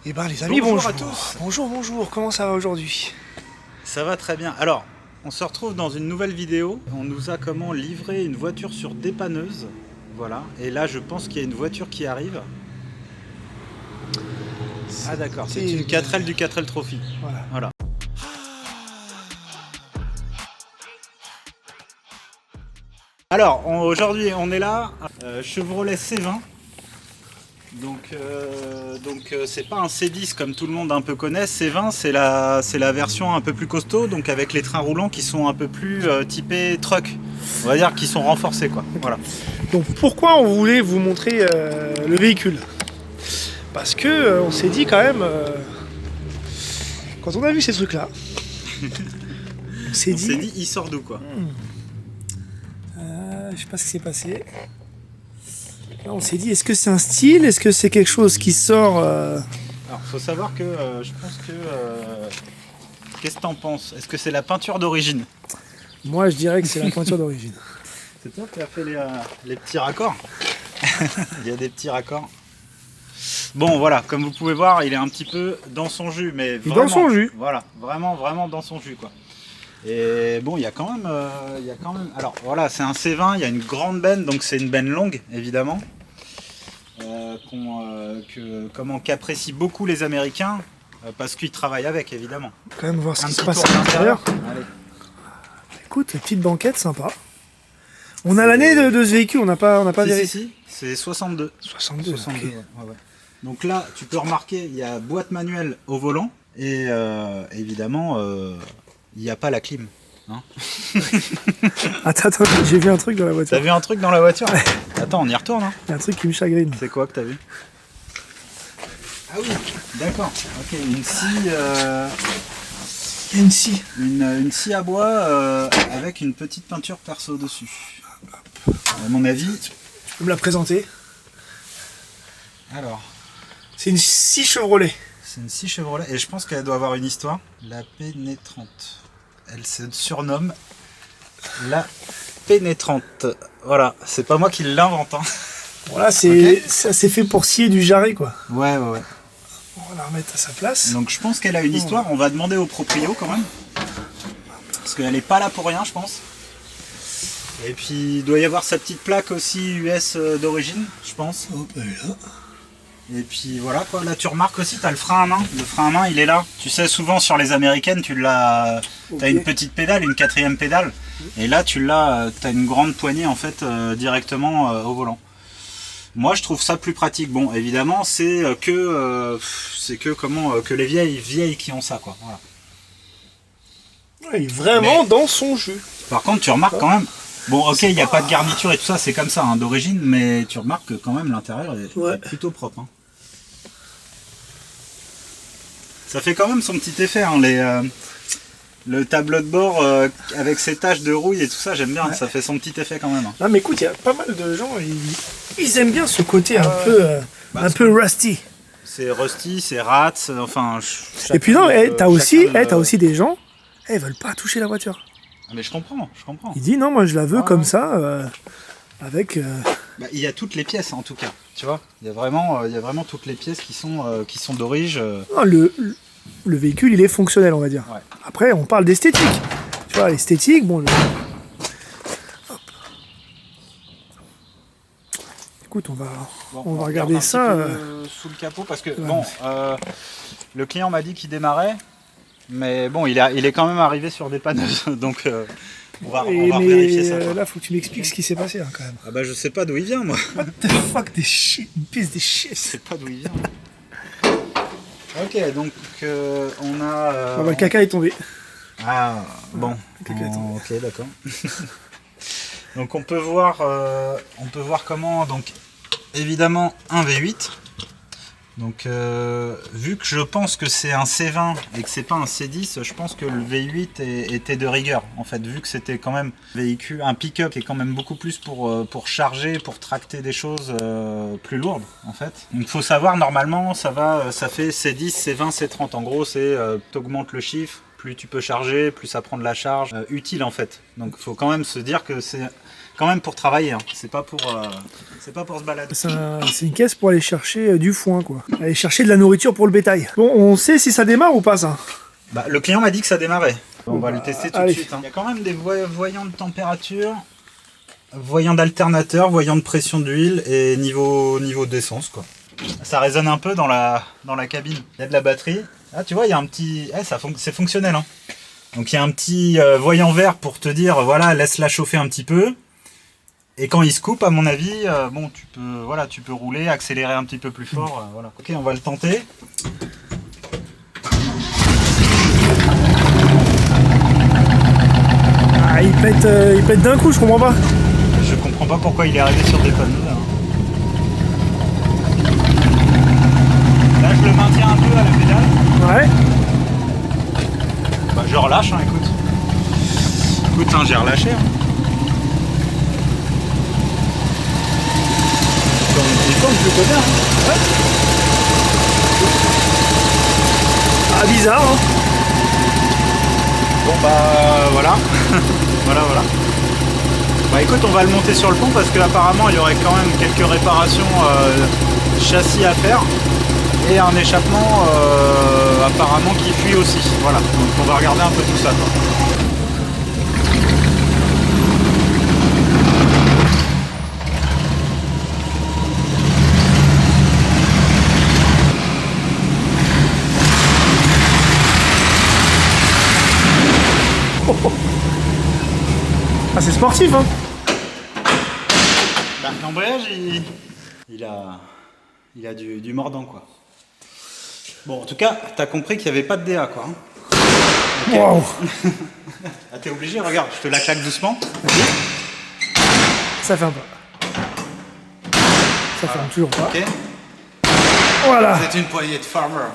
Eh ben les amis, Bonjour à tous. Bonjour, comment ça va aujourd'hui? Ça va très bien. Alors, on se retrouve dans une nouvelle vidéo. On nous a livré une voiture sur dépanneuse. Voilà. Et là, je pense qu'il y a une voiture qui arrive. Ah d'accord, c'est une 4L du 4L Trophy. Voilà. Alors, aujourd'hui, on est là, Chevrolet C20. Donc c'est pas un C10 comme tout le monde un peu connaît. C20 c'est la version un peu plus costaud, donc avec les trains roulants qui sont un peu plus typés truck, on va dire, qui sont renforcés quoi. Voilà. Donc pourquoi on voulait vous montrer le véhicule? Parce que on s'est dit quand même, quand on a vu ces trucs là, on s'est dit il sort d'où quoi. Je sais pas ce qui s'est passé. Là, on s'est dit, est-ce que c'est un style? Est-ce que c'est quelque chose qui sort Alors, faut savoir que je pense que... Qu'est-ce que t'en penses? Est-ce que c'est la peinture d'origine? Moi, je dirais que c'est la peinture d'origine. C'est toi qui as fait les petits raccords. Il y a des petits raccords. Bon, voilà, comme vous pouvez voir, il est un petit peu dans son jus, mais vraiment... Dans son jus. Voilà, vraiment dans son jus, quoi. Et bon, il y a quand même... Alors, voilà, c'est un C20, il y a une grande benne, donc c'est une benne longue, évidemment. Qu'apprécient beaucoup les Américains parce qu'ils travaillent avec, évidemment. Quand même voir ce Un qui se petit passe tour à l'intérieur. Allez. Écoute, petite banquette sympa. On a l'année de ce véhicule, on n'a pas vérifié. Si, c'est 62. 62. 62 Okay. ouais. Donc là, tu peux remarquer, il y a boîte manuelle au volant et évidemment, il n'y a pas la clim. Hein. Attends, j'ai vu un truc dans la voiture. T'as vu un truc dans la voiture? Attends, on y retourne. Hein. Il y a un truc qui me chagrine. C'est quoi que t'as vu? Ah oui, d'accord. Ok, une scie. Il y a une scie. Une scie à bois avec une petite peinture perso dessus. À mon avis. Tu peux me la présenter? Alors. C'est une scie Chevrolet. C'est une scie Chevrolet et je pense qu'elle doit avoir une histoire. La pénétrante. Elle se surnomme la pénétrante. Voilà, c'est pas moi qui l'invente. Hein. Voilà, ça c'est fait pour scier du jarret quoi. Ouais. On va la remettre à sa place. Donc je pense qu'elle a une histoire. On va demander au proprio quand même. Parce qu'elle est pas là pour rien, je pense. Et puis il doit y avoir sa petite plaque aussi US d'origine, je pense. Hop, elle est là. Et puis voilà quoi, là tu remarques aussi, tu as le frein à main. Le frein à main il est là. Tu sais, souvent sur les américaines, tu l'as. T'as une petite pédale, une quatrième pédale. Et là tu l'as, t'as une grande poignée en fait directement au volant. Moi je trouve ça plus pratique. Bon évidemment c'est que les vieilles qui ont ça quoi. Voilà. Ouais, il est vraiment dans son jus. Par contre tu remarques quand même. Bon ok, il n'y a pas de garniture et tout ça, c'est comme ça hein, d'origine, mais tu remarques que quand même l'intérieur est plutôt propre. Hein. Ça fait quand même son petit effet, hein, le tableau de bord avec ses taches de rouille et tout ça, j'aime bien, ça fait son petit effet quand même. Hein. Non mais écoute, il y a pas mal de gens, ils aiment bien ce côté un peu rusty. C'est rusty, c'est rats, enfin... Et puis non, t'as aussi des gens, ils veulent pas toucher la voiture. Ah, mais je comprends. Il dit non, moi je la veux comme ça, avec... Bah, il y a toutes les pièces en tout cas, tu vois. Il y a vraiment toutes les pièces qui sont d'origine. Non, le véhicule, il est fonctionnel, on va dire. Ouais. Après, on parle d'esthétique. Tu vois, l'esthétique, bon... Hop. Écoute, on va regarder ça. Sous le capot, parce que, le client m'a dit qu'il démarrait, mais bon, il est quand même arrivé sur dépanneuse, donc on va vérifier ça. Là, faut que tu m'expliques ce qui s'est passé, hein, quand même. Ah bah je sais pas d'où il vient, moi. What the fuck, une pièce de shit. Je sais pas d'où il vient. Ok, donc on a... le caca est tombé. Ah, bon. Le caca est tombé. Ok, d'accord. Donc on peut voir comment, donc évidemment un V8. Donc vu que je pense que c'est un C20 et que c'est pas un C10, je pense que le V8 était de rigueur en fait, vu que c'était quand même un pick-up qui est quand même beaucoup plus pour charger, pour tracter des choses plus lourdes en fait. Donc il faut savoir, normalement ça fait C10, C20, C30, en gros c'est t'augmentes le chiffre, plus tu peux charger, plus ça prend de la charge utile en fait. Donc il faut quand même se dire que quand même pour travailler, hein. C'est pas pour se balader. C'est une caisse pour aller chercher du foin, quoi. Aller chercher de la nourriture pour le bétail. Bon, on sait si ça démarre ou pas, ça? Bah, le client m'a dit que ça démarrait. On va bah, le tester tout allez. de suite. Hein. Il y a quand même des voyants de température, voyants d'alternateur, voyants de pression d'huile et niveau d'essence, quoi. Ça résonne un peu dans la cabine. Il y a de la batterie. Ah, tu vois, il y a un petit... c'est fonctionnel, hein. Donc il y a un petit voyant vert pour te dire, voilà, laisse-la chauffer un petit peu. Et quand il se coupe, à mon avis, bon, tu peux rouler, accélérer un petit peu plus fort. Voilà. Ok, on va le tenter. Ah, il pète d'un coup, je comprends pas. Je comprends pas pourquoi il est arrivé sur des panneaux là. Là, je le maintiens un peu à la pédale. Ouais. Bah, je relâche, hein, écoute. Écoute, hein, j'ai relâché. Hein. Il tourne plutôt bien. Hein. Ouais. Ah, bizarre, hein. Bon, bah, voilà. voilà. Bah, écoute, on va le monter sur le pont parce qu'apparemment, il y aurait quand même quelques réparations châssis à faire. Et un échappement apparemment qui fuit aussi. Voilà, donc on va regarder un peu tout ça, quoi. Ah, c'est sportif, hein. Bah, l'embrayage, il a du mordant, quoi. Bon, en tout cas, t'as compris qu'il n'y avait pas de DA, quoi. Okay. Wow. Ah, t'es obligé, regarde, je te la claque doucement. Ça ferme pas. Ça ferme toujours pas. Ok. Voilà. C'est une poignée de farmer.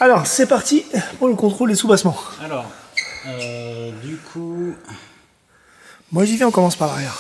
Alors, c'est parti pour le contrôle des sous-bassements. Alors, du coup, Moi, j'y vais, on commence par l'arrière.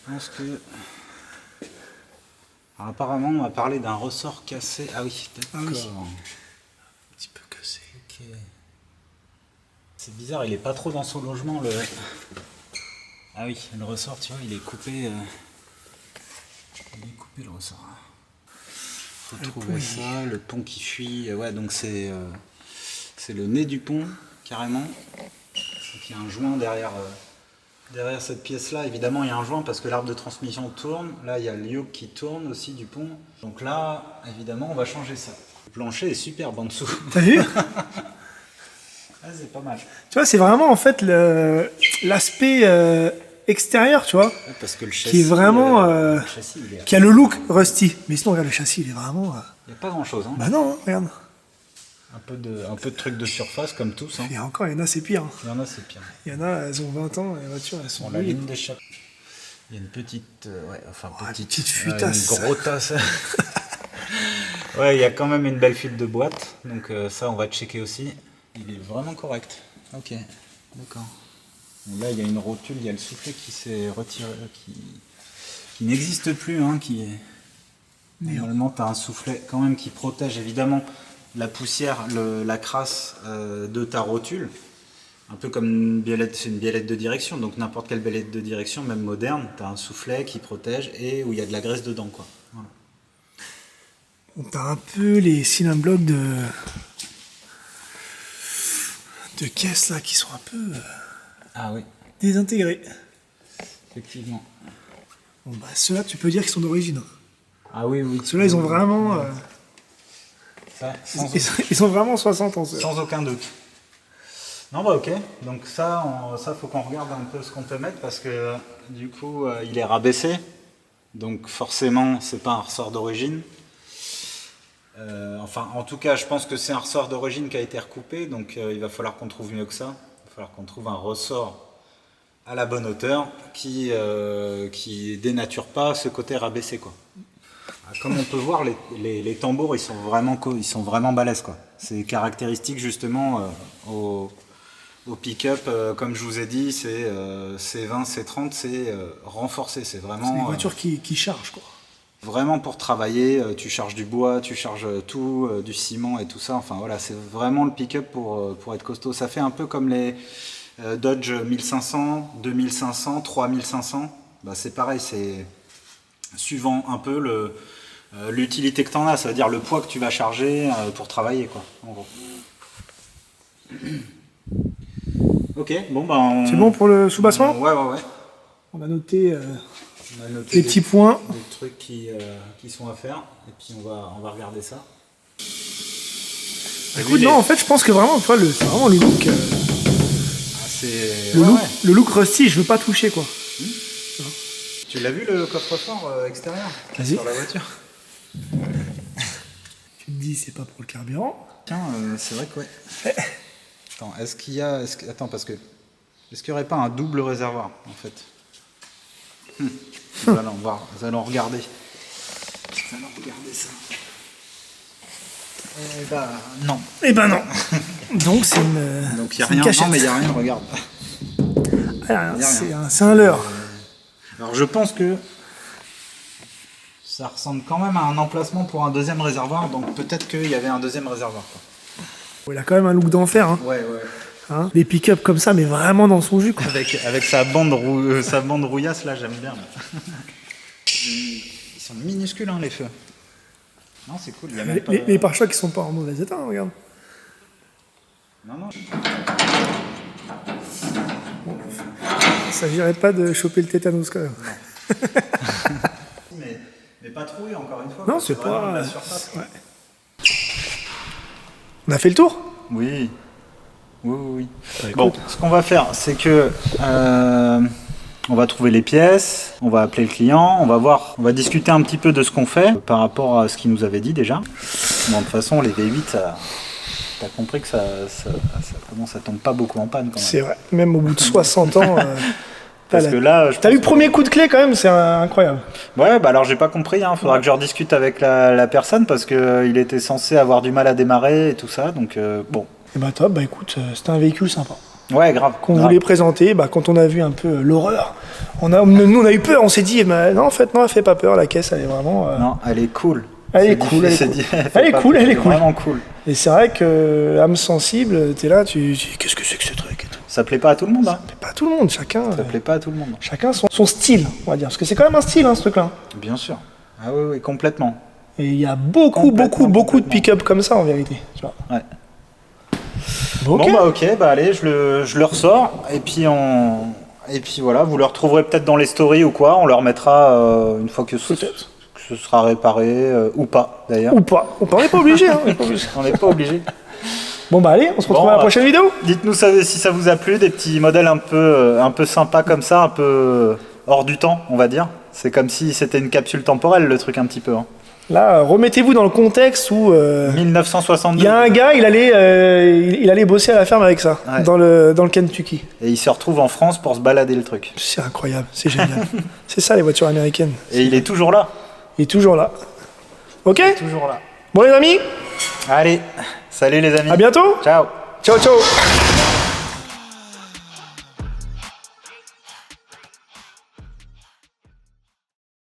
je pense que... Alors, apparemment, on m'a parlé d'un ressort cassé. Ah oui, d'accord. Ah oui. Un petit peu cassé. Ok. C'est bizarre, il est pas trop dans son logement, le... Ah oui, le ressort, tu vois, il est coupé. Il est coupé, le ressort. Faut trouver ça, le pont qui fuit. Ouais, donc c'est le nez du pont, carrément. Donc il y a un joint derrière cette pièce-là. Évidemment, il y a un joint parce que l'arbre de transmission tourne. Là, il y a le yoke qui tourne aussi du pont. Donc là, évidemment, on va changer ça. Le plancher est superbe en dessous. T'as vu? Ah, c'est pas mal. Tu vois, c'est vraiment en fait l'aspect extérieur, tu vois, Ouais, parce que le châssis, qui est vraiment, le châssis, il est... qui a le look rusty. Mais sinon, regarde, le châssis, il est vraiment... Il n'y a pas grand-chose. Hein. Bah non, hein, regarde. Un peu de trucs de surface, comme tous. Hein. Et encore, il y en a, c'est pire. Hein. Il y en a, c'est pire. Il y en a, elles ont 20 ans, les voitures, elles sont... Bon, la ligne d'échappement. Il y a une petite... ouais, enfin, petite fuitasse. une grosse... ouais, il y a quand même une belle fuite de boîte. Donc ça, on va checker aussi. Il est vraiment correct. Ok, d'accord. Là, il y a une rotule, il y a le soufflet qui s'est retiré, qui n'existe plus. Hein, qui est... Normalement, tu as un soufflet quand même qui protège évidemment la poussière, la crasse de ta rotule. Un peu comme une biellette, c'est une biellette de direction. Donc n'importe quelle biellette de direction, même moderne, tu as un soufflet qui protège et où il y a de la graisse dedans, quoi. Voilà. T'as un peu les cylindres blocs de caisses là qui sont un peu Ah oui, désintégrés. effectivement. Bon, bah, ceux-là, tu peux dire qu'ils sont d'origine. Ah oui, oui. Ceux-là, ils ont vraiment... Ça, ils ont vraiment 60 ans. Ceux-là. sans aucun doute. Non, bah ok. Donc ça, faut qu'on regarde un peu ce qu'on peut mettre parce que du coup, il est rabaissé. Donc forcément, c'est pas un ressort d'origine. Enfin, en tout cas, je pense que c'est un ressort d'origine qui a été recoupé. Donc il va falloir qu'on trouve mieux que ça. Il va falloir qu'on trouve un ressort à la bonne hauteur qui dénature pas ce côté rabaissé, quoi. Comme on peut voir, les tambours, ils sont vraiment balèzes, quoi. C'est caractéristique justement au pick-up, comme je vous ai dit, c'est C20, C30, c'est renforcé. C'est vraiment C'est une voiture qui charge, quoi. vraiment pour travailler. Tu charges du bois, tu charges tout, du ciment et tout ça. Enfin voilà, c'est vraiment le pick-up pour être costaud. Ça fait un peu comme Dodge 1500, 2500, 3500. Bah, c'est pareil, c'est suivant un peu l'utilité que tu en as, ça veut dire le poids que tu vas charger pour travailler, quoi, en gros. Ok, bon bah C'est bon pour le soubassement? Ouais. On a noté On a noté les petits points. des trucs qui sont à faire, et puis on va regarder ça. Écoute, non, en fait, je pense que vraiment, tu vois, c'est vraiment le look. Le look rusty, je veux pas toucher, quoi. Tu l'as vu le coffre-fort extérieur Vas-y. sur la voiture? Tu te dis, c'est pas pour le carburant. Tiens, c'est vrai que ouais. Attends, attends, parce que est-ce qu'il n'y aurait pas un double réservoir en fait? Nous allons voir, nous allons regarder. Nous allons regarder ça. Eh bah non. Eh ben non. Donc c'est une. Donc il n'y a c'est une rien. cachette. Non mais il n'y a rien, regarde. Ah, Y a rien. c'est un leurre. Alors je pense que ça ressemble quand même à un emplacement pour un deuxième réservoir, donc peut-être qu'il y avait un deuxième réservoir, quoi. Il a quand même un look d'enfer. Hein. Ouais. Hein, des pick-up comme ça, mais vraiment dans son jus, quoi. Avec sa bande rouillasse, là, j'aime bien. Là. Ils sont minuscules, hein, les feux. Non, c'est cool. Il y a même pas... Les pare-chocs, ils sont pas en mauvais état, hein, regarde. Non. Il s'agirait pas de choper le tétanos, quand même. mais pas troué, encore une fois. Non, c'est pas... la surface. Ouais. On a fait le tour? Oui. Bah, Bon, ce qu'on va faire, c'est que on va trouver les pièces, on va appeler le client, on va discuter un petit peu de ce qu'on fait par rapport à ce qu'il nous avait dit déjà. Bon, de toute façon, les V8, t'as compris que ça tombe pas beaucoup en panne quand même. C'est vrai, même au bout de 60 ans... Parce que là, t'as eu le premier coup de clé quand même, c'est incroyable. Ouais, bah alors j'ai pas compris, hein. Faudra que je rediscute avec la personne parce que il était censé avoir du mal à démarrer et tout ça, donc bon. Et bah top, bah écoute, c'était un véhicule sympa. Ouais, grave. Qu'on voulait présenter, bah quand on a vu un peu l'horreur, nous on a eu peur, on s'est dit, bah, non en fait non, elle fait pas peur, la caisse elle est vraiment... Non, elle est cool. Elle est cool. Elle est cool. Vraiment cool. Et c'est vrai que âme sensible, t'es là, tu dis qu'est-ce que c'est que ce truc et tout. Ça plaît pas à tout le monde, hein. Ça plaît pas à tout le monde, chacun. Ça plaît pas à tout le monde. Chacun son style, on va dire. Parce que c'est quand même un style, hein, ce truc-là. Bien sûr. Ah oui, complètement. Et il y a beaucoup de pick-up comme ça en vérité. Tu vois. Ouais. Bon, Bon bah ok, bah allez, je le ressors et puis voilà, vous le retrouverez peut-être dans les stories ou quoi, on le remettra une fois que ce sera réparé ou pas d'ailleurs. Ou pas. On n'est pas obligé, hein. On n'est pas obligé. Bon bah allez, on se retrouve à la prochaine vidéo. Dites-nous si ça vous a plu, des petits modèles un peu sympas comme ça, un peu hors du temps, on va dire. C'est comme si c'était une capsule temporelle, le truc un petit peu. Hein. Là, remettez-vous dans le contexte où... 1962. Il y a un gars, il allait bosser à la ferme avec ça, ouais. dans le Kentucky. Et il se retrouve en France pour se balader le truc. C'est incroyable, c'est génial. C'est ça les voitures américaines. Et il est toujours là. Il est toujours là. Ok? Toujours là. Bon les amis, Allez, salut les amis. à bientôt. Ciao. Ciao.